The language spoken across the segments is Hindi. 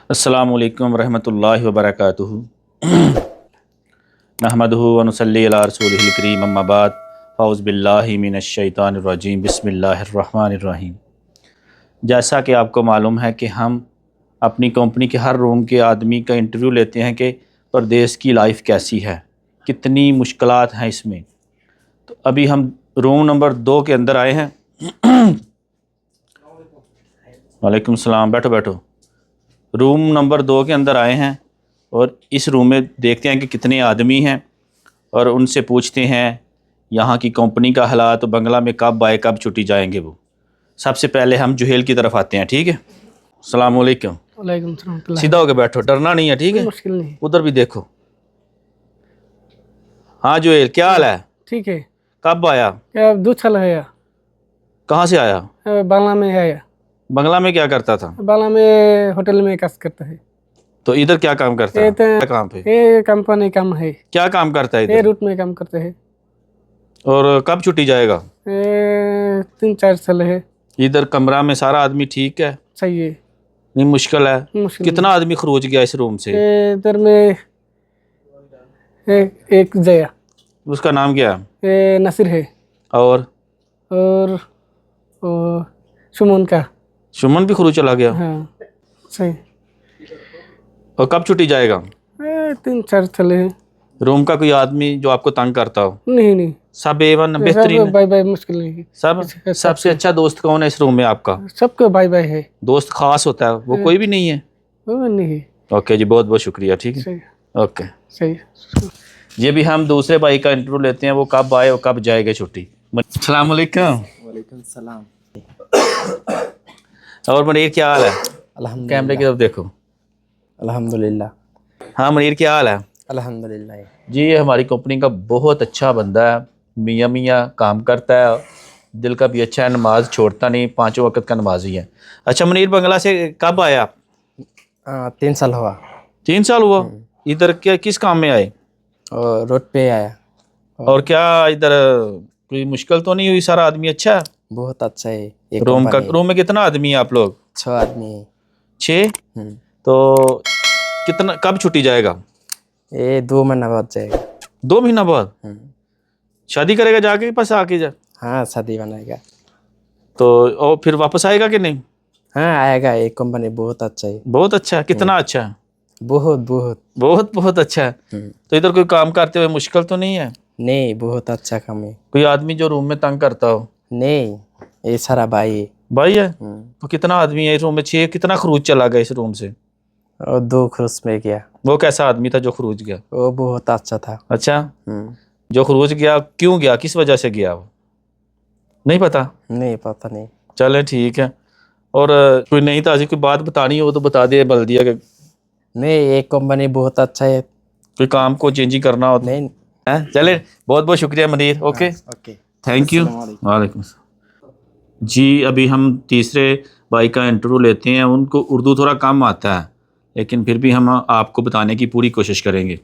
अस्सलामु अलैकुम रहमतुल्लाहि व बरकातुहू। नहमदुहु व नुसल्ली अला रसूलिहिल करीम, अम्मा बाद, फ़ौज़ बिल्लाहि मिनश शैतानिर रजीम, बिस्मिल्लाहिर रहमानिर रहीम। जैसा कि आपको मालूम है कि हम अपनी कंपनी के हर रूम के आदमी का इंटरव्यू लेते हैं कि परदेश की लाइफ कैसी है, कितनी मुश्किलात हैं इसमें। तो अभी हम रूम नंबर 2 के अंदर आए हैं। वालेकुम सलाम, बैठो बैठो। रूम नंबर 2 के अंदर आए हैं और इस रूम में देखते हैं कि कितने आदमी हैं और उनसे पूछते हैं यहाँ की कंपनी का हालात, बंगला में कब आए, कब छुट्टी जाएंगे वो। सबसे पहले हम जुहेल की तरफ आते हैं, ठीक है। अस्सलाम वालेकुम। वालेकुम सलाम। सीधा होकर बैठो, डरना नहीं है, ठीक है। मुश्किल नहीं। उधर भी देखो। हाँ जुहेल, क्या हाल है? ठीक है। कब आया? क्या 2 साल है या? कहाँ से आया? बांग्ला में है या? बंगला में क्या करता था? बांग्ला में होटल में काम करता है। तो इधर क्या काम करता है? क्या काम पे? ये कंपनी काम है। क्या काम करता है ये इधर? रूट में काम करते हैं। और कब छुट्टी जाएगा? 3-4 साल है। इधर कमरा में सारा आदमी ठीक है? सही है। नहीं मुश्किल है? मुश्किल कितना आदमी खरोच गया इस रूम से? इधर में एक जया, उसका नाम क्या है? नसीर है। और सुमन का। सुमन भी खरोच चला गया? हाँ सही। और कब छुट्टी जाएगा? 3-4 साल है। रूम का कोई आदमी जो आपको तंग करता हो? नहीं। सब एवन बेहतरीन है? बाय बाय, मुश्किल नहीं। सब। सबसे अच्छा दोस्त कौन है इस रूम में आपका? सबको बाय बाय है। दोस्त खास होता है वो कोई भी नहीं है? वो नहीं। ओके जी, बहुत बहुत शुक्रिया, ठीक है। सही। ओके सही। ये भी हम दूसरे भाई का इंटरव्यू लेते हैं, वो कब आए और कब जाएगा छुट्टी। अस्सलाम वालेकुम। वालेकुम सलाम। और मनीर क्या हाल है? अल्हम्दुलिल्लाह। कैमरे की तरफ देखो। अल्हम्दुलिल्लाह। हाँ मनीर क्या हाल है? अल्हम्दुलिल्लाह। जी ये हमारी कंपनी का बहुत अच्छा बंदा है, मियाँ मियाँ काम करता है, दिल का भी अच्छा है, नमाज छोड़ता नहीं, 5 वक्त का नमाजी है। अच्छा मनीर, बंगला से कब आया? 3 साल हुआ। 3 साल हुआ? इधर क्या किस काम में आए? और रोड पे आया। और क्या इधर कोई मुश्किल तो नहीं हुई? सारा आदमी अच्छा है? बहुत अच्छा है। एक रूम में कितना आदमी है आप लोग? 6 आदमी है। 6? तो कितना, कब छुट्टी जाएगा? ये 2 महीना बाद जाएगा। 2 महीना बाद? शादी करेगा जाके पास आके जा? हाँ शादी बनाएगा। तो और फिर वापस आएगा कि नहीं? हाँ आएगा। एक कंपनी बहुत अच्छा है। बहुत अच्छा है? कितना अच्छा है? बहुत बहुत बहुत बहुत अच्छा है। तो इधर कोई काम करते हुए मुश्किल तो नहीं है? नहीं, बहुत अच्छा काम है। कोई आदमी जो रूम में तंग करता हो? नहीं, ये सारा भाई है। भाई है? तो कितना आदमी है इस रूम में? 6? कितना खरूज चला गया इस रूम से? और 2 खरूच में गया। वो कैसा आदमी था जो खरूज गया? वो बहुत अच्छा था। अच्छा, जो खरूज गया क्यों गया, किस वजह से गया वो नहीं पता? नहीं पता नहीं। चले ठीक है। और कोई नहीं ताजी कोई बात बतानी हो तो बता दे बल्दिया के। नहीं, एक कंपनी बहुत अच्छा है। कोई काम को चेंजिंग करना हो तो नहीं। है? चले, बहुत बहुत शुक्रिया Munir. Okay, okay, thank you. वालेकुम जी। अभी हम तीसरे भाई का इंटरव्यू लेते हैं, उनको उर्दू थोड़ा कम आता है लेकिन फिर भी हम आपको बताने की पूरी कोशिश करेंगे।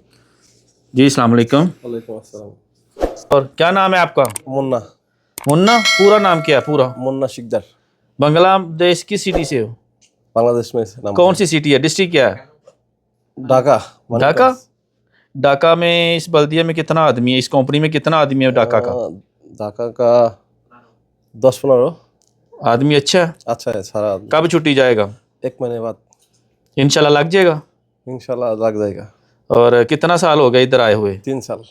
जी अस्सलाम वालेकुम। वालेकुम अस्सलाम। और क्या नाम है आपका? मुन्ना। मुन्ना? पूरा नाम क्या है पूरा? मुन्ना शिकदार। बांग्लादेश की सिटी से हो? बांग्लादेश में से नाम। कौन सी सिटी है, डिस्ट्रिक्ट क्या है? ढाका। ढाका? ढाका में इस बल्दिया में कितना आदमी है, इस कंपनी में कितना आदमी है ढाका का? ढाका का 10-15 आदमी अच्छा है? अच्छा है सारा आदमी। कब छुट्टी जाएगा? 1 महीने बाद इंशाल्लाह लग जाएगा। इंशाल्लाह लग जाएगा। और कितना साल हो गए इधर आए हुए? 3 साल।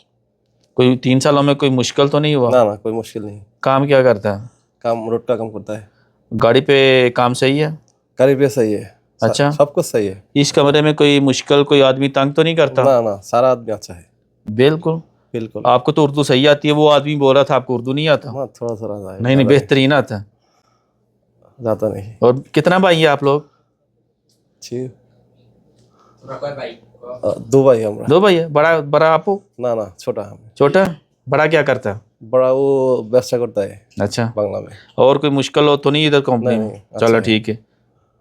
कोई 3 सालों में कोई मुश्किल तो नहीं हुआ? ना कोई मुश्किल नहीं। काम क्या करता है? काम रोड का काम करता है। गाड़ी पे काम सही है? गाड़ी पे सही है। अच्छा, सब कुछ सही है। इस कमरे में कोई मुश्किल, कोई आदमी तंग तो नहीं करता? ना सारा आदमी अच्छा है। बिल्कुल बिल्कुल। आपको तो उर्दू सही आती है, वो आदमी बोल रहा था आपको उर्दू नहीं आता। हाँ थोड़ा नहीं बेहतरीन आता है। ज़्यादा नहीं। और कितना भाई है आप लोग? 6। 2 भाई हमरा। 2 भाई है? बड़ा आपको? ना छोटा हम। छोटा? बड़ा क्या करता है? बड़ा वो व्यवसाय करता है। अच्छा, बांग्ला में। और कोई मुश्किल हो तो नहीं इधर कंपनी में? अच्छा चलो है। ठीक है,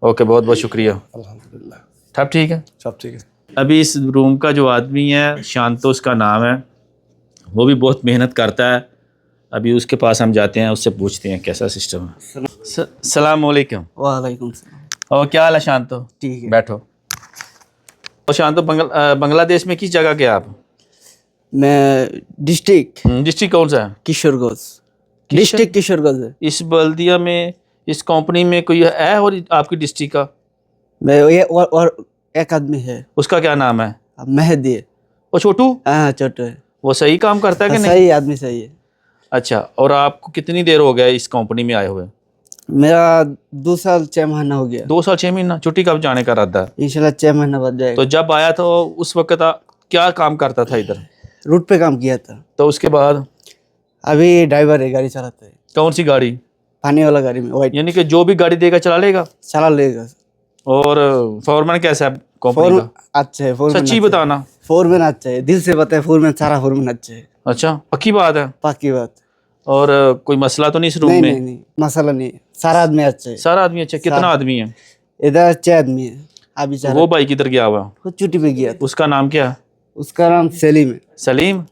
ओके, बहुत बहुत शुक्रिया। अल्हम्दुलिल्लाह। सब ठीक है? सब ठीक है। अभी इस रूम का जो आदमी है शांतो उसका नाम है, वो भी बहुत मेहनत करता है। अभी उसके पास हम जाते हैं, उससे पूछते हैं कैसा सिस्टम है। सलाम वालेकुम। वालेकुम सलाम। और क्या हाल है शांतो? ठीक है। बैठो। और शांत बांग्लादेश में किस जगह के आप? मैं डिस्ट्रिक्ट डिस्ट्रिक्ट कौन सा है? किशोरगंज, डिस्ट्रिक्ट किशोरगंज है। इस बल्दिया में, इस कंपनी में कोई है और आपकी डिस्ट्रिक्ट का? मैं ये और एक आदमी है, उसका क्या नाम है? मेहदी है। वो छोटू, हाँ छोटू है। वो सही काम करता है कि नहीं? सही आदमी सही है। अच्छा, और आपको कितनी देर हो गया इस कंपनी में आए हुए? मेरा 2 साल 6 महीना हो गया। 2 साल 6 महीना। छुट्टी कब जाने का इरादा है? इंशाल्लाह 6 महीना बाद जाएगा। तो जब आया तो उस वक्त क्या काम करता था इधर? रूट पे काम किया था। तो उसके बाद अभी ड्राइवर है, गाड़ी चलाता है। कौन सी गाड़ी? पानी वाला गाड़ी में वाइट यानी कि जो भी गाड़ी देगा चला लेगा? चला लेगा। और फोरमैन कैसा है कंपनी फोर का? अच्छा है, फोरमैन सच्ची अच्छा है। बताना। फोरमैन अच्छा है, दिल से बताए, फोरमैन सारा फोरमैन अच्छा है। अच्छा, पक्की बात है? पक्की बात। और कोई मसला तो नहीं इस रूम नहीं में? नहीं नहीं, मसाला नहीं, सारा आदमी अच्छा है। सारा आदमी अच्छा? कितना सारा। आदमी है? इधर 6 आदमी है। अभी चार वो भाई किधर गया हुआ है? वो छुट्टी पे गया था। उसका नाम क्या है? उसका नाम सलीम है। सलीम।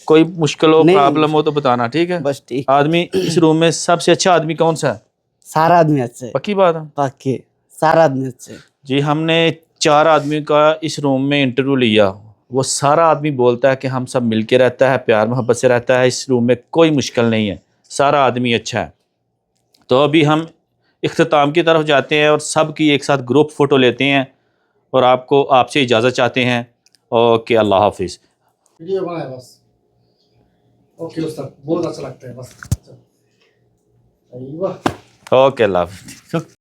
कोई मुश्किल हो, नहीं। प्रॉब्लम हो तो बताना, ठीक है? बस ठीक। आदमी इस रूम में सबसे अच्छा आदमी कौन सा है? सारा आदमी अच्छा है। पक्की बात है? पक्के सारा आदमी अच्छा है। जी, हमने 4 आदमी का इस रूम में इंटरव्यू लिया। वो सारा आदमी बोलता है कि हम सब मिलके रहता है, प्यार मोहब्बत से रहता है, इस रूम में कोई मुश्किल नहीं है, सारा आदमी अच्छा है। तो अभी हम इख्तिताम की तरफ जाते हैं और सब की एक साथ ग्रुप फ़ोटो लेते हैं और आपसे इजाज़त चाहते हैं। ओके, अल्लाह हाफिज़। वीडियो बनाए बस। ओके उस्ताद, बहुत अच्छा लगता है बस। ओके, अल्लाह हाफिज़।